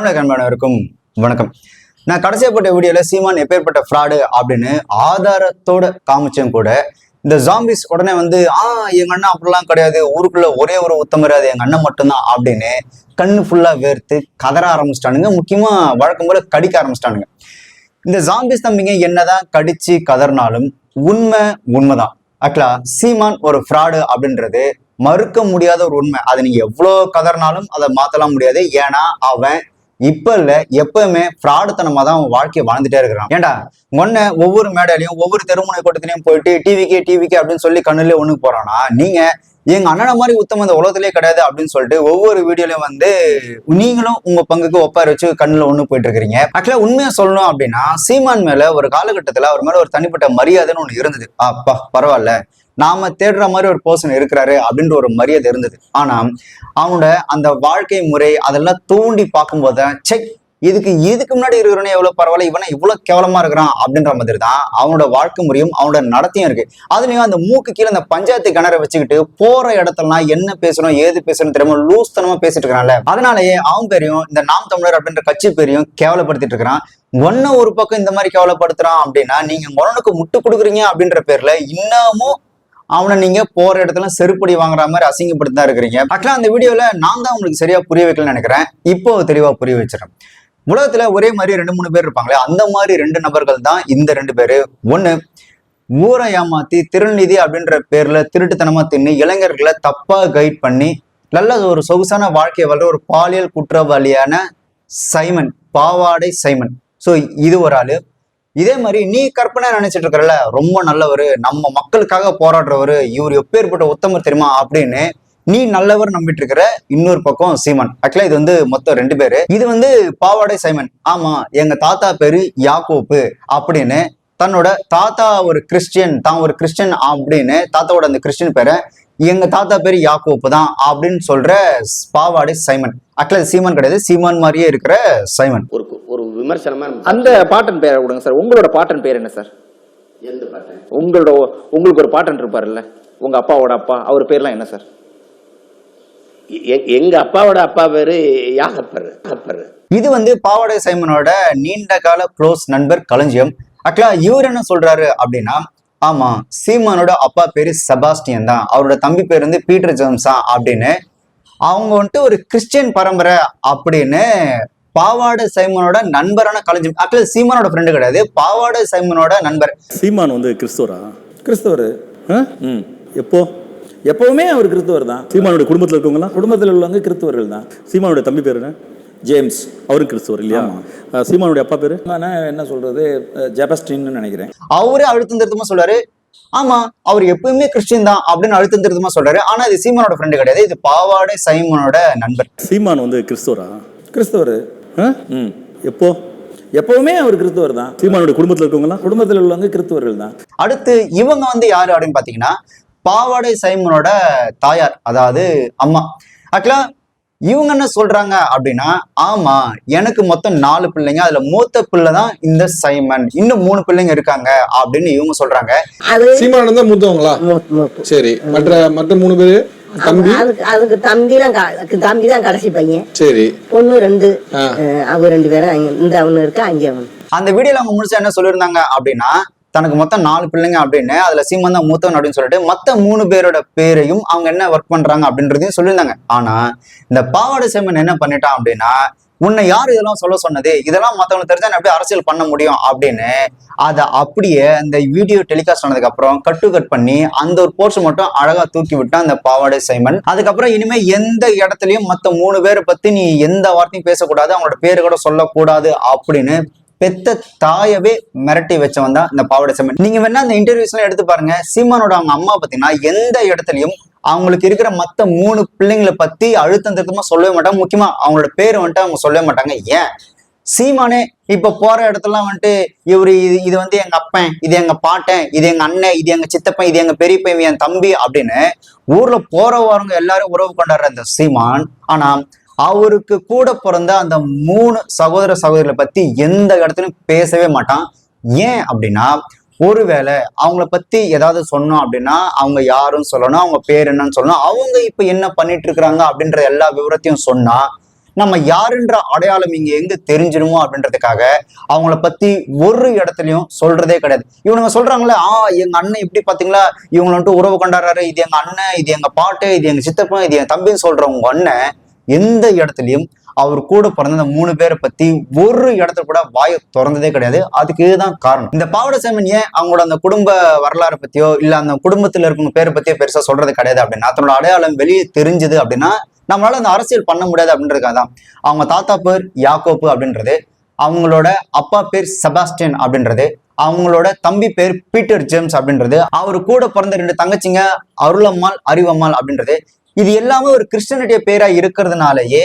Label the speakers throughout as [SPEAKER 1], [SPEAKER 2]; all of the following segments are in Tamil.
[SPEAKER 1] தமிழக அன்பானவருக்கும் வணக்கம். நான் கடைசியா போட்ட வீடியோல சீமான் எப்பேற்பட்ட ஃப்ராடு அப்படின்னு ஆதாரத்தோட காமிச்சும் கூட இந்த ஜாம்பிஸ் உடனே வந்து எங்க அண்ணன் அப்படிலாம் கிடையாது, ஊருக்குள்ள ஒரே ஒரு உத்தமர் அது எங்க அண்ணன் மட்டும்தான் அப்படின்னு கண்ணு ஃபுல்லா வேர்த்து கதற ஆரம்பிச்சிட்டானுங்க. முக்கியமா வழக்கம் போல கடிக்க ஆரம்பிச்சிட்டானுங்க. இந்த ஜாம்பிஸ் தம்பிங்க என்னதான் கடிச்சு கதறினாலும் உண்மைதான். ஆக்சுவலா சீமான் ஒரு ஃப்ராடு அப்படின்றது மறுக்க முடியாத ஒரு உண்மை. அதை நீங்க எவ்வளவு கதறினாலும் அதை மாத்தலாம் முடியாது. ஏன்னா அவன் இப்ப இல்ல எப்பவுமே ஃப்ராடுத்தனமா தான் அவன் வாழ்க்கையை வாழ்ந்துட்டே இருக்கிறான். ஏன்டா ஒன்ன ஒவ்வொரு மேடையிலையும் ஒவ்வொரு தெருமுனை கூட்டத்திலையும் போயிட்டு டிவிக்கே அப்படின்னு சொல்லி கண்ணுல ஒண்ணுக்கு போறானா, நீங்க எங்க அண்ணன மாதிரி உத்தம இந்த உலகத்திலே கிடையாது அப்படின்னு சொல்லிட்டு ஒவ்வொரு வீடியோலயும் வந்து நீங்களும் உங்க பங்குக்கு ஒப்பாரி வச்சு கண்ணுல ஒண்ணு போயிட்டு இருக்கிறீங்க. ஆக்சுவலா உண்மையா சொல்லணும் அப்படின்னா சீமான் மேல ஒரு காலகட்டத்துல அவர் மேல ஒரு தனிப்பட்ட மரியாதைன்னு ஒண்ணு இருந்தது. அப்பா பரவாயில்ல, நாம தேடுற மாதிரி ஒரு பர்சன் இருக்கிறாரு அப்படின்ற ஒரு மரியாதை இருந்தது. ஆனா அவனோட அந்த வாழ்க்கை முறை அதெல்லாம் தூண்டி பார்க்கும்போது செக் இதுக்கு முன்னாடி இருக்கிறவனே எவ்வளவு பரவாயில்ல, இவனை இவ்வளவு கேவலமா இருக்கிறான் அப்படின்ற மாதிரி தான் அவனோட வாழ்க்கை முறையும் அவனோட நடத்தையும் இருக்கு. அதுலயும் அந்த மூக்கு கீழே அந்த பஞ்சாயத்து கிணற வச்சுக்கிட்டு போற இடத்துலலாம் என்ன பேசணும் ஏது பேசணும் தெரியாம லூஸ் தனமா பேசிட்டு இருக்கிறான்ல, அதனாலயே அவன் பேரையும் இந்த நாம் தமிழர் அப்படின்ற கட்சி பேரையும் கேவலப்படுத்திட்டு இருக்கிறான். ஒன்னும் ஒரு பக்கம் இந்த மாதிரி கேவலப்படுத்துறான் அப்படின்னா நீங்க மொழனுக்கு முட்டு கொடுக்குறீங்க அப்படின்ற பேர்ல இன்னமும் அவனை நீங்க போற இடத்துல செருப்படி வாங்குற மாதிரி அசிங்கப்படுத்தா இருக்கிறீங்க. ஆக்சுவலா அந்த வீடியோல நான் தான் உங்களுக்கு சரியா புரிய வைக்கலன்னு நினைக்கிறேன். இப்போ தெளிவா புரிய வச்சிடறேன். உலகத்துல ஒரே மாதிரி 2-3 பேர் இருப்பாங்களே, அந்த மாதிரி 2 நபர்கள் தான் இந்த 2 பேரு. ஒண்ணு ஊரை ஏமாத்தி திருநிதி அப்படின்ற பேர்ல திருட்டுத்தனமா தின்னு இளைஞர்களை தப்பா கைட் பண்ணி நல்ல ஒரு சொகுசான வாழ்க்கையை வாழ்ற ஒரு பாலியல் குற்றவாளியான சைமன், பாவாடை சைமன். சோ இது ஒரு ஆளு. இதே மாதிரி நீ கற்பனை நினைச்சிட்டு இருக்கிறல, ரொம்ப நல்லவர், நம்ம மக்களுக்காக போராடுறவரு, இவர் எப்பேற்பட்ட உத்தமர் தெரியுமா அப்படின்னு நீ நல்லவர் நம்பிட்டு இருக்கிற இன்னொரு பக்கம் சீமான். ஆக்சுவலா இது வந்து மொத்தம் 2 பேரு. இது வந்து பாவாடை சைமன். ஆமா, எங்க தாத்தா பேரு யாக்கோப்பு அப்படின்னு தன்னோட தாத்தா ஒரு கிறிஸ்டியன், தான் ஒரு கிறிஸ்டியன் அப்படின்னு தாத்தாவோட அந்த கிறிஸ்டியன் பேரை எங்க தாத்தா பேரு யாக்கோப்பு தான் அப்படின்னு சொல்ற பாவாடை சைமன். ஆக்சுவலா சீமான் கிடையாது, சீமான் மாதிரியே இருக்கிற சைமன்.
[SPEAKER 2] ஒரு விமர்சனமா
[SPEAKER 3] அந்த பாட்டன் பேரை கொடுங்க சார். உங்களோட பாட்டன் பேர் என்ன சார்?
[SPEAKER 2] எந்த பாட்டன்?
[SPEAKER 3] உங்களுக்கு ஒரு பாட்டன் இருப்பாருல்ல, உங்க அப்பாவோட அப்பா, அவர் பேர்லாம் என்ன சார்?
[SPEAKER 2] எங்க அப்பாவோட அப்பா பேரு யாகப்பர்.
[SPEAKER 1] இது வந்து பாவாடை சைமனோட நீண்ட கால க்ளோஸ் நண்பர் களஞ்சியம். ஆக்சுவலா இவர் என்ன சொல்றாரு அப்படின்னா, ஆமா சீமானோட அப்பா பேரு செபாஸ்டியன் தான், அவரோட தம்பி பேர் வந்து பீட்டர் ஜேம்ஸா அப்படின்னு அவங்க வந்துட்டு ஒரு கிறிஸ்டியன் பரம்பரை அப்படின்னு பாவாடை சைமனோட நண்பரான களஞ்சியம். ஆக்சுவலா சீமானோட ஃப்ரெண்டு கிடையாது, பாவாடை சைமனோட நண்பர்.
[SPEAKER 4] சீமான் வந்து கிறிஸ்தவர்.
[SPEAKER 3] எப்பவுமே அவர் கிறிஸ்தவர் தான்.
[SPEAKER 4] சீமானுடைய குடும்பத்தில் இருக்கவங்கலாம்
[SPEAKER 3] குடும்பத்தில் உள்ளவங்க கிறிஸ்தவர்கள் தான்.
[SPEAKER 4] சீமானுடைய தம்பி பேர் என்ன?
[SPEAKER 3] ஜேம்ஸ்.
[SPEAKER 4] அவரும் கிறிஸ்தவர் இல்லையா? சீமானுடைய அப்பா பேரு
[SPEAKER 3] என்ன சொல்றது, ஜெபஸ்டின்னு நினைக்கிறேன்.
[SPEAKER 1] அவரு அழுத்தம் திருத்தமா சொல்றாரு, ஆமா அவர் எப்பவுமே கிறிஸ்டியன் தான் அப்படின்னு அழுத்தம் திருத்தமா சொல்றாரு. ஆனா இது சீமானோட ஃப்ரெண்டு கிடையாது, இது பாவாடை சைமனோட நண்பர்.
[SPEAKER 4] சீமான் வந்து கிறிஸ்தவர்.
[SPEAKER 3] எப்பவுமே அவர் கிறிஸ்தவர் தான்.
[SPEAKER 4] சீமானுடைய குடும்பத்தில் இருக்கவங்கலாம்
[SPEAKER 3] குடும்பத்தில் உள்ளவங்க கிறிஸ்தவர்கள் தான்.
[SPEAKER 1] அடுத்து இவங்க வந்து யாரு அப்படின்னு பாத்தீங்கன்னா பாவாடை சைமனோட தாயார், அதாவது அம்மா. ஆக்சுவலா இவங்க என்ன சொல்றாங்க அப்படின்னா, ஆமா எனக்கு மொத்தம் 4 பிள்ளைங்க, அதுல மூத்த பிள்ளை தான் இந்த சைமன், இன்னும் 3 பிள்ளைங்க இருக்காங்க அப்படின்னு இவங்க சொல்றாங்க.
[SPEAKER 5] சீமான் தான் மூத்தவங்களா? சரி, மற்ற 3 பேரு தம்பி?
[SPEAKER 6] அதுக்கு தம்பி தான் கடைசி பையன்.
[SPEAKER 5] சரி,
[SPEAKER 6] பொண்ணு 2, அவங்க 2 பேரும் இந்த அவனு இருக்கா அங்கே.
[SPEAKER 1] அந்த வீடியோல அவங்க முழுசா என்ன சொல்லியிருந்தாங்க அப்படின்னா, தனக்கு மொத்தம் 4 பிள்ளைங்க அப்படின்னு, அதுல சீமான் தான் மூத்தவன் அப்படின்னு சொல்லிட்டு மத்த 3 பேரோட பேரையும் அவங்க என்ன ஒர்க் பண்றாங்க அப்படின்றதையும் சொல்லியிருந்தாங்க. ஆனா இந்த பாவாடை சைமன் என்ன பண்ணிட்டான் அப்படின்னா, உன்னை யாரு இதெல்லாம் சொல்ல சொன்னது, இதெல்லாம் மத்தவங்களுக்கு தெரிஞ்சா எப்படி அரசியல் பண்ண முடியும் அப்படின்னு அதை அப்படியே அந்த வீடியோ டெலிகாஸ்ட் ஆனதுக்கு அப்புறம் கட் பண்ணி அந்த ஒரு போர்ஷன் மட்டும் அழகா தூக்கி விட்டான் அந்த பாவாடை சைமன். அதுக்கப்புறம் இனிமே எந்த இடத்துலயும் மத்த 3 பேரை பத்தி நீ எந்த வார்த்தையும் பேசக்கூடாது, அவங்களோட பேரு கூட சொல்லக்கூடாது அப்படின்னு பெத்த தாயவே மிரட்டி வச்சவன் தான் இந்த பாவாடை சைமன். நீங்க வேணா அந்த இன்டர்வியூஸ் எல்லாம் எடுத்து பாருங்க. சீமானோட அவங்க அம்மா பாத்தீங்கன்னா எந்த இடத்துலயும் அவங்களுக்கு இருக்கிற மத்த 3 பிள்ளைங்களை பத்தி அழுத்தம் திருத்தமா சொல்லவே மாட்டாங்க. முக்கியமா அவங்களோட பேரை வந்துட்டு அவங்க சொல்லவே மாட்டாங்க. ஏன் சீமானே இப்ப போற இடத்துலாம் வந்துட்டு இவரு இது வந்து எங்க அப்பன், இது எங்க பாட்டன், இது எங்க அண்ணன், இது எங்க சித்தப்பன், இது எங்க பெரியப்பன், என் தம்பி அப்படின்னு ஊர்ல போற வரவங்க எல்லாரும் உறவு கொண்டாடுற அந்த சீமான், ஆனா அவருக்கு கூட பிறந்த அந்த 3 சகோதரிகளை பத்தி எந்த இடத்துலயும் பேசவே மாட்டான். ஏன் அப்படின்னா, ஒருவேளை அவங்கள பத்தி ஏதாவது சொன்னோம் அப்படின்னா அவங்க யாருன்னு சொல்லணும், அவங்க பேர் என்னன்னு சொல்லணும், அவங்க இப்ப என்ன பண்ணிட்டு இருக்கிறாங்க அப்படின்ற எல்லா விவரத்தையும் சொன்னா நம்ம யாருன்ற அடையாளம் இங்க எங்க தெரிஞ்சிருமோ அப்படின்றதுக்காக அவங்கள பத்தி ஒரு இடத்துலயும் சொல்றதே கிடையாது. இவனுங்க சொல்றாங்களே, எங்க அண்ணன் இப்படி பாத்தீங்களா, இவங்க வந்துட்டு உறவு கொண்டாடுறாரு, இது எங்க அண்ணன், இது எங்க பாட்டு, இது எங்க சித்தப்பன், இது என் தம்பின்னு சொல்றவங்க அண்ணன் எந்த இடத்துலயும் அவர் கூட பிறந்த அந்த 3 பேரை பத்தி ஒரு இடத்துல கூட வாயை திறந்ததே கிடையாது. அதுக்கு இதுதான் காரணம். இந்த பாவாடை சாமன் ஏன் அவங்களோட அந்த குடும்ப வரலாறு பத்தியோ இல்ல அந்த குடும்பத்துல இருக்கவங்க பேரை பத்தியோ பெருசா சொல்றது கிடையாது அப்படின்னா, தன்னோட அடையாளம் வெளியே தெரிஞ்சது அப்படின்னா நம்மளால அந்த அரசியல் பண்ண முடியாது அப்படின்றதுக்காக தான். அவங்க தாத்தா பேர் யாக்கோப்பு அப்படின்றது, அவங்களோட அப்பா பேர் செபாஸ்டியன் அப்படின்றது, அவங்களோட தம்பி பேர் பீட்டர் ஜேம்ஸ் அப்படின்றது, அவரு கூட பிறந்த 2 தங்கச்சிங்க அருளம்மாள் அறிவம்மாள் அப்படின்றது, இது எல்லாமே ஒரு கிறிஸ்டியனிட்டிய பேரா இருக்கிறதுனாலயே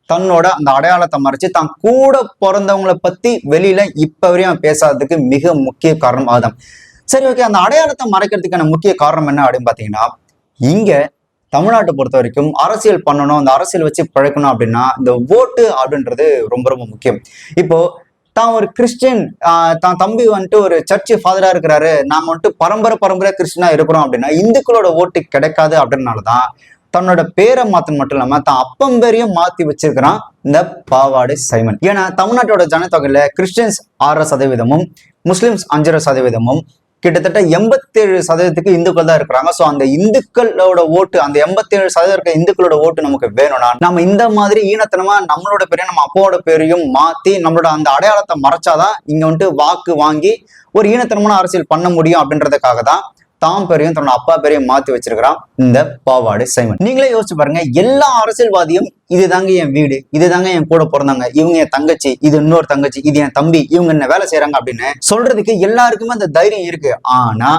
[SPEAKER 1] தன்னோட அந்த அடையாளத்தை மறைச்சு தான் கூட பிறந்தவங்களை பத்தி வெளியில இப்ப வரையும் பேசாததுக்கு மிக முக்கிய காரணம் அதுதான். சரி, ஓகே, அந்த அடையாளத்தை மறைக்கிறதுக்கான முக்கிய காரணம் என்ன அப்படின்னு பாத்தீங்கன்னா, இங்க தமிழ்நாட்டை பொறுத்த வரைக்கும் அரசியல் பண்ணணும், அந்த அரசியல் வச்சு பிழைக்கணும் அப்படின்னா இந்த ஓட்டு அப்படின்றது ரொம்ப ரொம்ப முக்கியம். இப்போ தான் ஒரு கிறிஸ்டியன், தான் தம்பி வந்துட்டு ஒரு சர்ச் ஃபாதரா இருக்கிறாரு, நாம வந்துட்டு பரம்பரை கிறிஸ்டியனா இருக்கிறோம் அப்படின்னா இந்துக்களோட ஓட்டு கிடைக்காது அப்படின்றனாலதான் தன்னோட பேரை மாத்தம் மட்டும் இல்லாம தான் அப்பம் பேரையும் மாத்தி வச்சிருக்கிறான் இந்த பாவாடை சைமன். ஏன்னா தமிழ்நாட்டோட ஜனத்தொகையில கிறிஸ்டியன்ஸ் 6%, முஸ்லிம்ஸ் 5%, கிட்டத்தட்ட 87% இந்துக்கள் தான் இருக்கிறாங்க. சோ அந்த இந்துக்களோட ஓட்டு, அந்த 87% இந்துக்களோட ஓட்டு நமக்கு வேணும்னா நம்ம இந்த மாதிரி ஈனத்தனமா நம்மளோட பேரையும் நம்ம அப்பாவோட பேரையும் மாத்தி நம்மளோட அந்த அடையாளத்தை மறைச்சாதான் இங்க வந்துட்டு வாக்கு வாங்கி ஒரு ஈனத்தனமான அரசியல் பண்ண முடியும் அப்படின்றதுக்காக தான் தாம் பேரையும் தன்னோட அப்பா பேரையும் மாத்தி வச்சிருக்கிறான் இந்த பாவாடை சைமன். நீங்களே யோசிச்சு பாருங்க, எல்லா அரசியல்வாதியும் இதுதாங்க என் வீடு, இதுதாங்க என் கூட பிறந்தாங்க, இவங்க என் தங்கச்சி, இது இன்னொரு தங்கச்சி, இது என் தம்பி, இவங்க என்ன வேலை செய்யறாங்க அப்படின்னு சொல்றதுக்கு எல்லாருக்குமே அந்த தைரியம் இருக்கு. ஆனா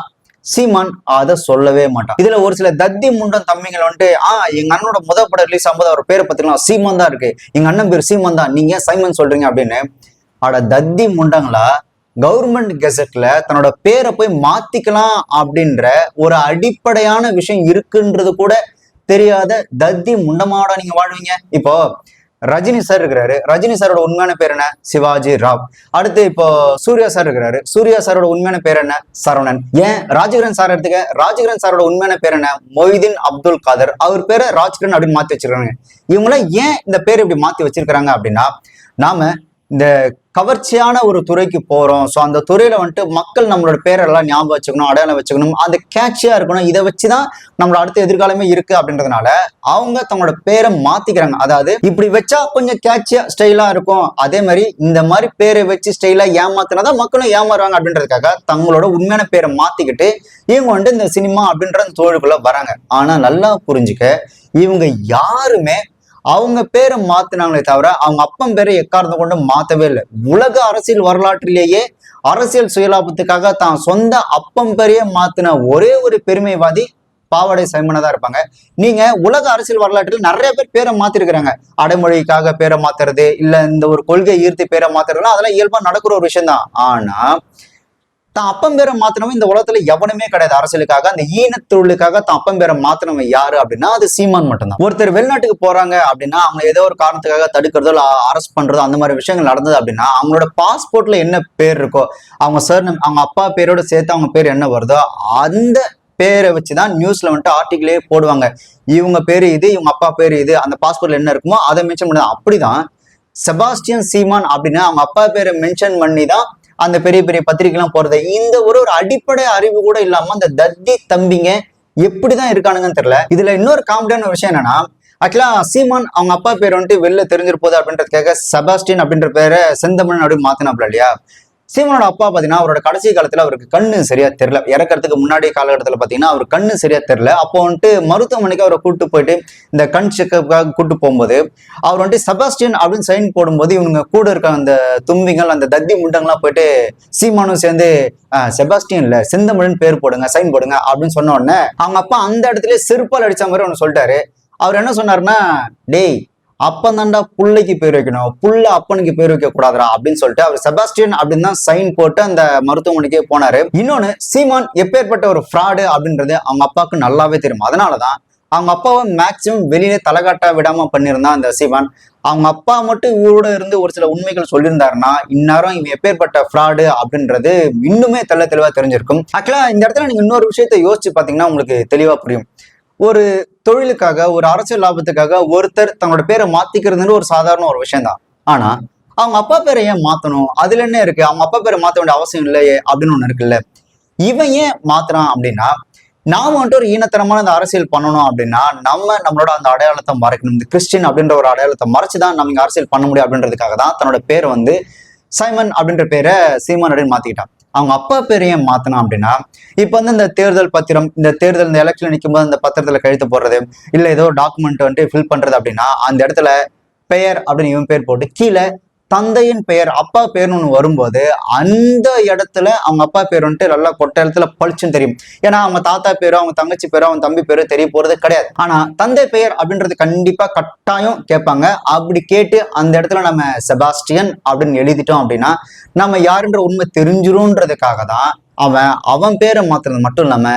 [SPEAKER 1] சீமான் அதை சொல்லவே மாட்டான். இதுல ஒரு சில தத்தி முண்டம் தம்பிகள் வந்துட்டு எங்க அண்ணனோட படம் ரிலீஸ் ஆகும்போது அவர் பேரை பத்திக்கலாம் சீமான் தான் இருக்கு, எங்க அண்ணன் பேர் சீமான் தான், நீங்க ஏன் சைமன் சொல்றீங்க அப்படின்னு. தத்தி முண்டங்களா, கவர்மெண்ட் கெசட்ல தன்னோட பேரை போய் மாத்திக்கலாம் அப்படின்ற ஒரு அடிப்படையான விஷயம் இருக்குன்றது கூட தெரியாத தத்தி முண்டமாவோட நீங்க வாழ்வீங்க. இப்போ ரஜினி சார் இருக்கிறாரு, ரஜினி சாரோட உண்மையான பேர் என்ன? சிவாஜி ராவ். அடுத்து இப்போ சூர்யா சார் இருக்கிறாரு, சூர்யா சாரோட உண்மையான பேர் என்ன? சரவணன். ஏன் ராஜகிரண் சார் எடுத்துக்க, ராஜகிரண் சாரோட உண்மையான பேர் என்ன? மொய்தீன் அப்துல் காதர். அவர் பேரை ராஜ்கிரண் அப்படின்னு மாத்தி வச்சிருக்காங்க. இவங்கள ஏன் இந்த பேர் இப்படி மாத்தி வச்சிருக்கிறாங்க அப்படின்னா, நாம இந்த கவர்ச்சியான ஒரு துறைக்கு போறோம், ஸோ அந்த துறையில வந்துட்டு மக்கள் நம்மளோட பேரெல்லாம் ஞாபகம் வச்சுக்கணும், அடையாளம் வச்சுக்கணும், அது கேட்சியா இருக்கணும், இதை வச்சுதான் நம்மளோட அடுத்த எதிர்காலமே இருக்கு அப்படின்றதுனால அவங்க தங்களோட பேரை மாத்திக்கிறாங்க. அதாவது இப்படி வச்சா கொஞ்சம் கேட்சியா ஸ்டைலா இருக்கும், அதே மாதிரி இந்த மாதிரி பேரை வச்சு ஸ்டைலா ஏமாத்தினாதான் மக்களும் ஏமாறுவாங்க அப்படின்றதுக்காக தங்களோட உண்மையான பேரை மாத்திக்கிட்டு இவங்க வந்துட்டு இந்த சினிமா அப்படின்ற தொழிலுக்குள்ள வராங்க. ஆனா நல்லா புரிஞ்சுக்க, இவங்க யாருமே அவங்க பேரை மாத்தினாங்களே தவிர அவங்க அப்பன் பேரை எக்காரணத்தை கொண்டு மாத்தவே இல்லை. உலக அரசியல் வரலாற்றிலேயே அரசியல் சுயலாபத்துக்காக தான் சொந்த அப்பன் பேரையே மாத்தின ஒரே ஒரு பெருமைவாதி பாவாடை சைமனா தான் இருப்பாங்க. நீங்க உலக அரசியல் வரலாற்றில் நிறைய பேர் பேரை மாத்திருக்கிறாங்க. அடைமொழிக்காக பேரை மாத்துறது, இல்ல இந்த ஒரு கொள்கை ஈர்த்து பேரை மாத்துறதுலாம் அதெல்லாம் இயல்பா நடக்கிற ஒரு விஷயம் தான். ஆனா தான் அப்பம் பேரை மாத்தினவன் இந்த உலகத்துல எவனுமே கிடையாது. அரசியலுக்காக, அந்த ஈனத்தொழிலுக்காக தான் அப்பம் பேரை மாத்தினவன் யாரு அப்படின்னா அது சீமான் மட்டும்தான். ஒருத்தர் வெளிநாட்டுக்கு போறாங்க அப்படின்னா அவங்க ஏதோ ஒரு காரணத்துக்காக தடுக்கிறதோ இல்ல அரெஸ்ட் பண்றதோ அந்த மாதிரி விஷயங்கள் நடந்தது அப்படின்னா அவங்களோட பாஸ்போர்ட்ல என்ன பேர் இருக்கோ, அவங்க சார் அவங்க அப்பா பேரோட சேர்த்து அவங்க பேர் என்ன வருதோ அந்த பேரை வச்சுதான் நியூஸ்ல வந்துட்டு ஆர்டிகிளே போடுவாங்க. இவங்க பேரு இது, இவங்க அப்பா பேரு இது, அந்த பாஸ்போர்ட்ல என்ன இருக்குமோ அதை மென்ஷன் பண்ணுது. அப்படிதான் செபாஸ்டியன் சீமான் அப்படின்னு அவங்க அப்பா பேரை மென்ஷன் பண்ணி தான் அந்த பெரிய பெரிய பத்திரிகை எல்லாம் போறது. இந்த ஒரு அடிப்படை அறிவு கூட இல்லாம அந்த தத்தி தம்பிங்க எப்படிதான் இருக்கானுங்கன்னு தெரியல. இதுல இன்னொரு காமெடியான விஷயம் என்னன்னா, ஆக்சுவலா சீமான் அவங்க அப்பா பேர் வந்துட்டு வெளில தெரிஞ்சிருப்போது அப்படின்றதுக்காக செபாஸ்டியன் அப்படின்ற பேரை செந்தமிழன் அப்படின்னு மாத்தினாப்ல இல்லையா. சீமானோட அப்பா பாத்தீங்கன்னா அவரோட கடைசி காலத்துல அவருக்கு கண்ணு சரியா தெரியல. இறக்கிறதுக்கு முன்னாடி காலகட்டத்துல பாத்தீங்கன்னா அவர் கண்ணு சரியா தெரியல. அப்போ வந்துட்டு மருத்துவமனைக்கு அவரை கூட்டு போயிட்டு இந்த கண் செக்கப்புக்காக கூட்டு போகும்போது அவர் வந்துட்டு செபாஸ்டியன் அப்படின்னு சைன் போடும்போது இவங்க கூட இருக்க அந்த தும்பிகள், அந்த தத்தி முண்டங்கள்லாம் போயிட்டு சீமானும் சேர்ந்து செபாஸ்டியன் இல்ல செந்தமிழன் பேர் போடுங்க, சைன் போடுங்க அப்படின்னு சொன்ன உடனே அவங்க அப்பா அந்த இடத்துல செருப்பால் அடிச்ச மாதிரி ஒண்ணு சொல்லிட்டாரு. அவர் என்ன சொன்னாருன்னா, டேய் அப்பந்தாண்டா புள்ளைக்கு பேர் வைக்கணும், புள்ள அப்பனுக்கு பேர் வைக்க கூடாதுரா அப்படின்னு சொல்லிட்டு அவர் செபாஸ்டியன் அப்படின்னு தான் சைன் போட்டு அந்த மருத்துவமனைக்கே போனாரு. இன்னொன்னு, சீமான் எப்பேற்பட்ட ஒரு ஃப்ராடு அப்படின்றது அவங்க அப்பாவுக்கு நல்லாவே தெரியும். அதனாலதான் அவங்க அப்பாவை மேக்சிமம் வெளியிலே தலைகாட்டா விடாம பண்ணியிருந்தான் அந்த சீமான். அவங்க அப்பா மட்டும் இவரோட இருந்து ஒரு சில உண்மைகள் சொல்லியிருந்தாருன்னா இந்நேரம் இவன் எப்பேற்பட்ட ஃப்ராடு அப்படின்றது இன்னுமே தெளிவா தெரிஞ்சிருக்கும். ஆக்சுவலா இந்த இடத்துல நீங்க இன்னொரு விஷயத்த யோசிச்சு பாத்தீங்கன்னா உங்களுக்கு தெளிவா புரியும். ஒரு தொழிலுக்காக ஒரு அரசியல் லாபத்துக்காக ஒருத்தர் தங்களோட பேரை மாத்திக்கிறதுன்னு ஒரு சாதாரண ஒரு விஷயம்தான். ஆனா அவங்க அப்பா பேரை ஏன் மாத்தணும்? அதுல என்ன இருக்கு? அவங்க அப்பா பேரை மாத்த வேண்டிய அவசியம் இல்லையே அப்படின்னு ஒண்ணு இருக்குல்ல. இவன் ஏன் மாத்துறான் அப்படின்னா, நாம வந்துட்டு ஒரு ஈனத்தனமான இந்த அரசியல் பண்ணணும் அப்படின்னா நம்மளோட அந்த அடையாளத்தை மறைக்கணும். இந்த கிறிஸ்டின் அப்படின்ற ஒரு அடையாளத்தை மறைச்சுதான் நம்ம இங்க அரசியல் பண்ண முடியும் அப்படின்றதுக்காக தான் தன்னோட பேரை வந்து சைமன் அப்படின்ற பேரை சீமான் அப்படின்னு மாத்திக்கிட்டான். அவங்க அப்பா பேரையும் மாத்தணும் அப்படின்னா, இப்ப வந்து இந்த தேர்தல் பத்திரம், இந்த தேர்தல் இந்த எலெக்ஷன் நிற்கும் போது அந்த பத்திரத்துல கழுத்து போடுறது, இல்ல ஏதோ டாக்குமெண்ட் வந்துட்டு ஃபில் பண்றது அப்படின்னா அந்த இடத்துல பெயர் அப்படின்னு இவன் பேர் போட்டு கீழே தந்தையின் பெயர் அப்பா பேர்னு ஒண்ணு வரும்போது அந்த இடத்துல அவங்க அப்பா பேர் வந்துட்டு நல்லா கொட்ட இடத்துல பளிச்சுன்னு தெரியும். ஏன்னா அவங்க தாத்தா பேரோ அவங்க தங்கச்சி பேரோ அவங்க தம்பி பேரோ தெரிய போறது கிடையாது. ஆனா தந்தை பெயர் அப்படின்றது கண்டிப்பா கட்டாயம் கேட்பாங்க. அப்படி கேட்டு அந்த இடத்துல நம்ம செபாஸ்டியன் அப்படின்னு எழுதிட்டோம் அப்படின்னா நம்ம யாருன்ற உண்மை தெரிஞ்சிரும்ன்றதுக்காக தான் அவன் பேரை மாத்துறது மட்டும் இல்லாம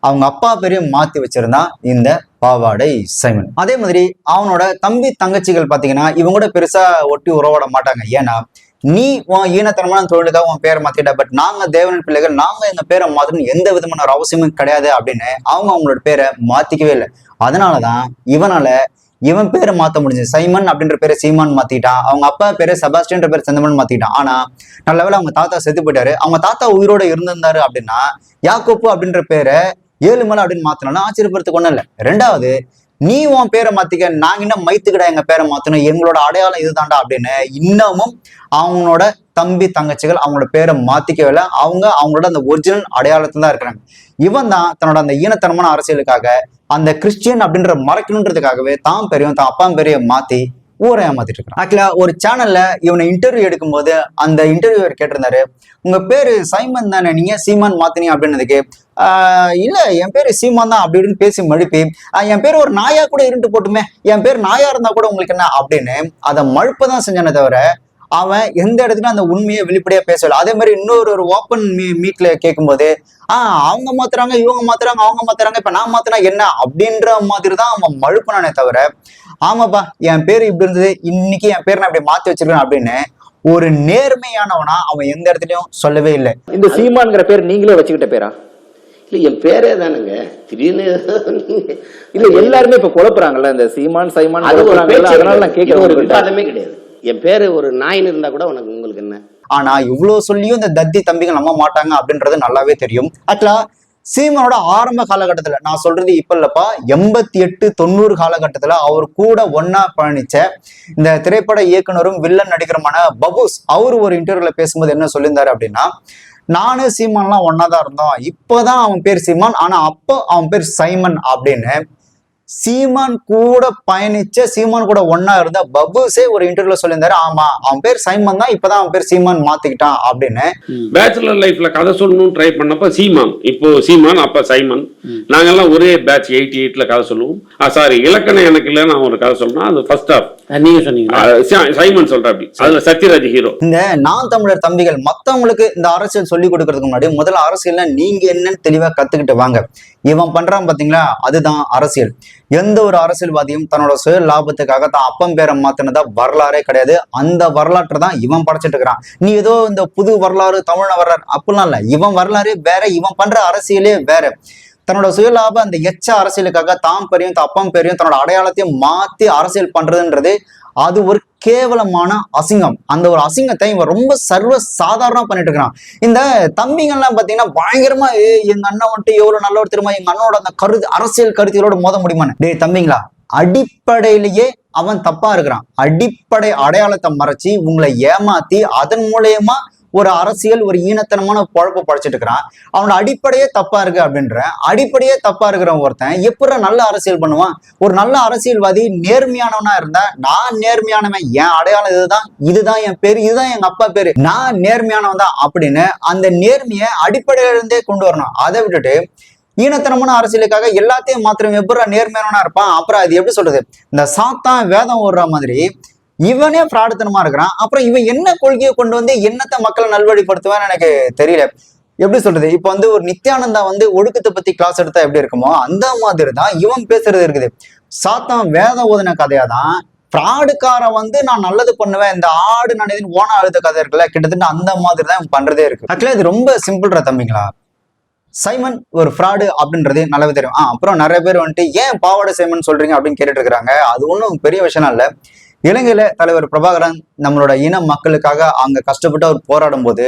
[SPEAKER 1] அவங்க அப்பா பேரையும் மாத்தி வச்சிருந்தான் இந்த பாவாடை சைமன். அதே மாதிரி அவனோட தம்பி தங்கச்சிகள் பாத்தீங்கன்னா இவங்க கூட பெருசா ஒட்டி உறவாட மாட்டாங்க. ஏன்னா நீ உன் ஈனத்தனமான தொழிலுக்காக உன் பேரை மாத்திட்ட, பட் நாங்க தேவனின் பிள்ளைகள், நாங்க எங்க பேரை மாத்தணும் எந்த விதமான ஒரு அவசியமும் கிடையாது அப்படின்னு அவங்களோட பேரை மாத்திக்கவே இல்லை. அதனாலதான் இவன் பேரை மாத்த முடிஞ்சது. சைமன் அப்படின்ற பேரை சீமான் மாத்திட்டான். அவங்க அப்பா பேரை செபாஸ்டியன்ற பேர் செந்தமன் மாத்திட்டான். ஆனா நல்ல வேளை அவங்க தாத்தா செத்து போயிட்டாரு. அவங்க தாத்தா உயிரோட இருந்திருந்தாரு அப்படின்னா யாக்கோப்பு அப்படின்ற பேரை ஏழுமலை அப்படின்னு மாத்தணும்னா ஆச்சரியப்படுறதுக்கு ஒண்ணும் இல்லை. ரெண்டாவது, நீ உன் பேரை மாத்திக்க, நாங்க இன்னும் மைத்துக்கிட எங்க பேரை மாத்தணும், எங்களோட அடையாளம் இதுதான்டா அப்படின்னு இன்னமும் அவங்களோட தம்பி தங்கச்சிகள் அவங்களோட பேரை மாத்திக்கவே இல்லை. அவங்களோட அந்த ஒரிஜினல் அடையாளத்துல தான் இருக்கிறாங்க. இவன் தான் தன்னோட அந்த ஈனத்தனமான அரசியலுக்காக அந்த கிறிஸ்டியன் அப்படின்ற மறைக்கணுன்றதுக்காகவே தான் பெரியும் தான் அப்பா பெரிய மாத்தி ஊரை ஏமாத்திட்டு இருக்கான். ஆக்சுவலா ஒரு சேனல்ல இவனை இன்டர்வியூ எடுக்கும்போது அந்த இன்டர்வியூவர் கேட்டிருந்தாரு, உங்க பேரு சைமன் தானே, நீங்க சீமான் மாத்தினீங்க அப்படின்னதுக்கு இல்ல என் பேரு சீமான் தான் அப்படி இப்படின்னு பேசி மழுப்பி என் பேர் ஒரு நாயா கூட இருந்துட்டு போட்டுமே, என் பேர் நாயா இருந்தா கூட உங்களுக்கு என்ன அப்படின்னு அதை மழுப்பதான் செஞ்சானே தவிர அவன் எந்த இடத்துலயும் அந்த உண்மையை வெளிப்படையா பேசல. அதே மாதிரி இன்னொரு ஓப்பன் மீட்ல கேட்கும்போது அவங்க மாத்துறாங்க இவங்க மாத்துறாங்க அவங்க மாத்துறாங்க இப்ப நான் மாத்தினா என்ன அப்படின்ற மாதிரி தான் அவன் மழுப்பினானே தவிர ஆமாப்பா என் பேர் இப்படி இருந்தது, இன்னைக்கு என் பேர் நான் இப்படி மாத்தி வச்சிருக்கேன் அப்படின்னு ஒரு நேர்மையானவனா அவன் எந்த இடத்துலயும் சொல்லவே இல்லை.
[SPEAKER 3] இந்த சீமான்ங்கிற பேர் நீங்களே வச்சுக்கிட்ட பேரா?
[SPEAKER 2] இல்ல என் பேரே தானுங்க. திடீர்னு
[SPEAKER 3] இல்ல எல்லாருமே இப்ப குழப்புறாங்கல்ல இந்த சீமான் சைமான்,
[SPEAKER 2] அதனால நான் கேட்கிற ஒரு விவாதமே கிடையாது. என் பேரு ஒரு நாயின் இருந்தா கூட உங்களுக்கு என்ன.
[SPEAKER 1] ஆனா இவ்வளவு சொல்லியும் இந்த தத்தி தம்பிகள் நம்ப மாட்டாங்க அப்படின்றது நல்லாவே தெரியும். ஆக்சுவலா சீமானோட ஆரம்ப காலகட்டத்துல, நான் சொல்றது இப்ப இல்லப்பா, 88 90 காலகட்டத்துல அவர் கூட ஒன்னா பயணிச்ச இந்த திரைப்பட இயக்குனரும் வில்லன் நடிகருமான பபூஸ் அவரு ஒரு இன்டர்வியூல பேசும்போது என்ன சொல்லியிருந்தாரு அப்படின்னா, நானு சீமான்லாம் ஒன்னாதான் இருந்தோம், இப்பதான் அவன் பேர் சீமான், ஆனா அப்போ அவன் பேர் சைமன் அப்படின்னு சீமான் கூட பயணிச்ச சீமான் கூட ஒன்னா இருந்த பபுஸே ஒரு இன்டர்வியூல சொல்லியிருந்தாரு, ஆமா அவன் பேர் சைமன் தான், இப்பதான் அவன் பேர் சீமான் மாத்திக்கிட்டான் அப்படின்னு.
[SPEAKER 7] பேச்சுலர் லைஃப்ல கதை சொல்லணும்னு ட்ரை பண்ணப்ப சீமான், இப்போ சீமான் அப்ப சைமன், நாங்கெல்லாம் ஒரே பேட்ச் 88ல கதை சொல்லுவோம். சாரி இலக்கணம் எனக்கு இல்ல, நான் ஒரு கதை சொல்லணும், அது ஃபர்ஸ்ட் ஹாஃப்
[SPEAKER 2] நீங்க சொன்னீங்க
[SPEAKER 7] சைமன் சொல்ற அப்படி, அதுல சத்யராஜ் ஹீரோ.
[SPEAKER 1] இந்த நான் தமிழர் தம்பிகள் மத்தவங்களுக்கு இந்த அரசியல் சொல்லி கொடுக்கறதுக்கு முன்னாடி முதல்ல அரசியல்ல நீங்க என்னன்னு தெளிவா கத்துக்கிட்டு வாங்க. இவன் பண்றான் பாத்தீங்களா, அதுதான் அரசியல். எந்த ஒரு அரசியல்வாதியும் தன்னோட சுய லாபத்துக்காக தான் அப்பம் பேரை மாத்தினதா வரலாறே கிடையாது. அந்த வரலாற்றை தான் இவன் படைச்சிட்டு இருக்கிறான். நீ ஏதோ இந்த புது வரலாறு தமிழ வரலாறு அப்படிலாம் இல்ல, இவன் வரலாறு வேற, இவன் பண்ற அரசியலே வேற. தன்னோட சுயலாப அந்த எச்ச அரசியலுக்காக தான் பெரியும் அப்பம் பெரியும் தன்னோட அடையாளத்தையும் மாத்தி அரசியல் பண்றதுன்றது அது ஒரு கேவலமான அசிங்கம். அந்த ஒரு அசிங்கத்தை இவன் ரொம்ப சர்வ சாதாரணமா பண்ணிட்டு இருக்கிறான். இந்த தம்பிங்கள்லாம் பாத்தீங்கன்னா பயங்கரமா எங்க அண்ணன் வந்துட்டு எவ்வளவு நல்லவர் தெரியுமா, எங்க அண்ணனோட அந்த அரசியல் கருத்தியோட மோத முடியுமான்னு. டேய் தம்பிங்களா, அடிப்படையிலேயே அவன் தப்பா இருக்கிறான். அடிப்படை அடையாளத்தை மறைச்சி உங்களை ஏமாத்தி அதன் மூலயமா ஒரு அரசியல் ஒரு ஈனத்தனமான பொழப்பு படைச்சிட்டு இருக்கிறான். அவனோட அடிப்படையே தப்பா இருக்கு அப்படின்ற அடிப்படையே தப்பா இருக்கிற ஒருத்தன் எப்படி நல்ல அரசியல் பண்ணுவான்? ஒரு நல்ல அரசியல்வாதி நேர்மையானவனா இருந்தா, நான் நேர்மையானவன், என் அடையாளம் இதுதான் என் பேரு, இதுதான் எங்க அப்பா பேரு, நான் நேர்மையானவன் தான் அப்படின்னு அந்த நேர்மையை அடிப்படையில இருந்தே கொண்டு வரணும். அதை விட்டுட்டு ஈனத்தனமான அரசியலுக்காக எல்லாத்தையும் மாத்திரம் எப்படி நேர்மையானவனா இருப்பான்? அப்புறம் அது எப்படி சொல்றது, இந்த சாத்தான் வேதம் ஓடுற மாதிரி இவனே பிராடுத்தனமா இருக்கிறான். அப்புறம் இவன் என்ன கொள்கையை கொண்டு வந்து என்னத்தை மக்களை நல்வழிப்படுத்துவான்னு எனக்கு தெரியல. எப்படி சொல்றது, இப்ப வந்து ஒரு நித்யானந்தா வந்து ஒழுக்கத்தை பத்தி கிளாஸ் எடுத்தா எப்படி இருக்குமோ அந்த மாதிரி தான் இவன் பேசுறது இருக்குது. சாத்தான் வேதம் ஓதுன கதையாதான் பிராடுக்காரன் வந்து நான் நல்லது பண்ணுவேன், இந்த ஆடு நான் ஓனா அழுத கதை இருக்குல்ல, கிட்டத்தட்ட அந்த மாதிரி தான் பண்றதே இருக்கு. ஆக்சுவலா இது ரொம்ப சிம்பிள்ரா தம்பிங்களா. சைமன் ஒரு ஃப்ராடு அப்படின்றது நல்லாவே தெரியும். அப்புறம் நிறைய பேர் வந்துட்டு ஏன் பாவாடை சைமன் சொல்றீங்க அப்படின்னு கேட்டுட்டு இருக்கிறாங்க. அது ஒன்றும் பெரிய விஷயம் இல்லை. இலங்கையில தலைவர் பிரபாகரன் நம்மளோட இன மக்களுக்காக அங்க கஷ்டப்பட்டு அவர் போராடும் போது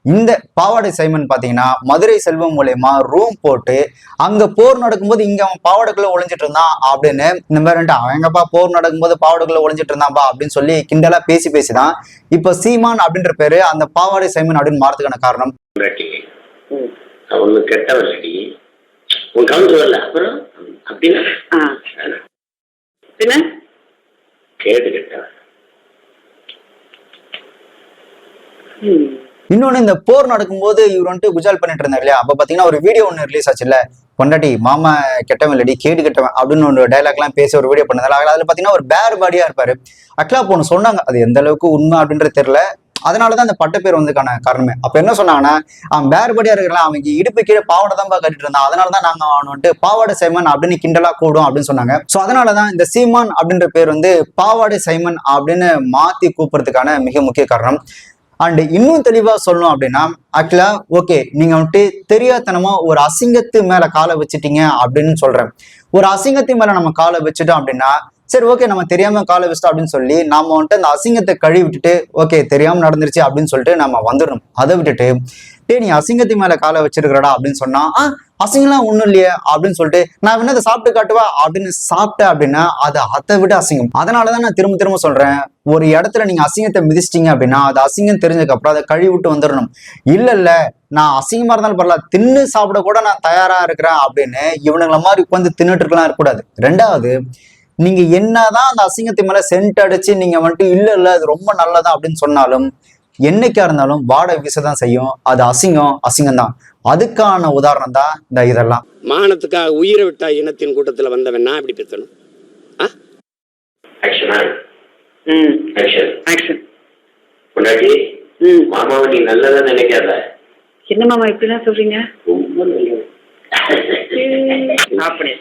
[SPEAKER 1] இந்த பாவாடை சைமன் பாத்தீங்கன்னா மதுரை செல்வம் மூலயமா ரூம் போட்டு அங்க போர் நடக்கும்போது இங்க அவன் பாவாடைக்குள்ள ஒளிஞ்சிட்டு இருந்தான் அப்படின்னு இந்த மாதிரி அவங்கப்பா போர் நடக்கும்போது பாவாடைக்குள்ள ஒளிஞ்சிட்டு இருந்தான்பா அப்படின்னு சொல்லி கிண்டலா பேசிதான் இப்ப சீமான் அப்படின்ற பேரு அந்த பாவாடை சைமன் அப்படின்னு மாறதுக்கான காரணம்.
[SPEAKER 2] ஒண்ணு கெட்டவல்லடி உன் கவுண்ட் வரல அப்புறம் அப்படின்னா பின்ன கேட்டு கெட்டவன்.
[SPEAKER 1] இன்னொன்னு இந்த போர் நடக்கும்போது இவர் வந்துட்டு குஜால் பண்ணிட்டு இருந்தார் இல்லையா, அப்ப பாத்தீங்கன்னா ஒரு வீடியோ ஒண்ணு ரிலீஸ் ஆச்சு இல்ல, பொண்டாட்டி மாமா கெட்டவன் இல்லடி கேடு கெட்டவன் அப்படின்னு ஒரு டைலாக் எல்லாம் பேசி ஒரு வீடியோ பண்ணதால அதுல பாத்தீங்கன்னா ஒரு பேர் பாடியா இருப்பாரு. ஆக்சுவலா அப்போ ஒண்ணு சொன்னாங்க, அது எந்த அளவுக்கு உண்மை அப்படின்றது தெரியல. அதனாலதான் அந்த பட்ட பேர் வந்ததுக்கான காரணமே. அப்ப என்ன சொன்னாங்கன்னா, அவன் பேர்படியா இருக்கிறான், அவங்க இடுப்பு கீழே பாவாடை தான் கட்டிட்டு இருந்தான், அதனாலதான் நாங்க அவன் வந்துட்டு பாவாடை சைமன் அப்படின்னு கிண்டலா கூடும் அப்படின்னு சொன்னாங்க. சோ அதனாலதான் இந்த சீமான் அப்படின்ற பேர் வந்து பாவாடை சைமன் அப்படின்னு மாத்தி கூப்பிடுறதுக்கான மிக முக்கிய காரணம். அண்ட் இன்னும் தெளிவா சொல்லணும் அப்படின்னா, ஆக்சுவலா ஓகே நீங்க வந்துட்டு தெரியாதனமா ஒரு அசிங்கத்து மேல காலை வச்சுட்டீங்க அப்படின்னு சொல்றேன். ஒரு அசிங்கத்து மேல நம்ம காலை வச்சுட்டோம் அப்படின்னா சரி ஓகே நம்ம தெரியாம காலை வச்சிட்டோம் அப்படின்னு சொல்லி நாம வந்துட்டு அந்த அசிங்கத்தை கழுவி விட்டுட்டு ஓகே தெரியாம நடந்துருச்சு அப்படின்னு சொல்லிட்டு நம்ம வந்துடணும். அதை விட்டுட்டு நீ அசிங்கத்து மேல காலை வச்சிருக்கிறடா அப்படின்னு சொன்னா அசிங்கம்லாம் ஒண்ணும் இல்லையே அப்படின்னு சொல்லிட்டு நான் வேணா சாப்பிட்டு காட்டுவா அப்படின்னு சாப்பிட்டேன் அப்படின்னா அது அதை விட அசிங்கம். அதனாலதான் நான் திரும்ப சொல்றேன், ஒரு இடத்துல நீங்க அசிங்கத்தை மிதிச்சிட்டீங்க அப்படின்னா அது அசிங்கம் தெரிஞ்சதுக்கு அப்புறம் அதை கழுவி விட்டு வந்துடணும். இல்ல நான் அசிங்கமா இருந்தாலும் பரவாயில்ல தின்னு சாப்பிட கூட நான் தயாரா இருக்கிறேன் அப்படின்னு இவனுங்களை மாதிரி உட்காந்து தின்னுட்டு இருக்கலாம் இருக்கக்கூடாது. ரெண்டாவது, நீங்க என்னதான் அந்த அசிங்கத்தை மேல சென்ட் அடிச்சு நீங்க வந்துட்டு இல்ல அது ரொம்ப நல்லதா அப்படின்னு சொன்னாலும் என்னைக்கா இருந்தாலும் வாடகை வீசதான் செய்யும். அது அசிங்கம் தான். அதுக்கான உதாரணம் தான் இந்த இதெல்லாம்.
[SPEAKER 2] மானத்துக்காக உயிரை விட்டா இனத்தின் கூட்டத்துல வந்தவன் நான் இப்படி பேசணும். மாமாவை நீ நல்லதா நினைக்காத. என்ன மாமா இப்படிலாம் சொல்றீங்க? அப்படி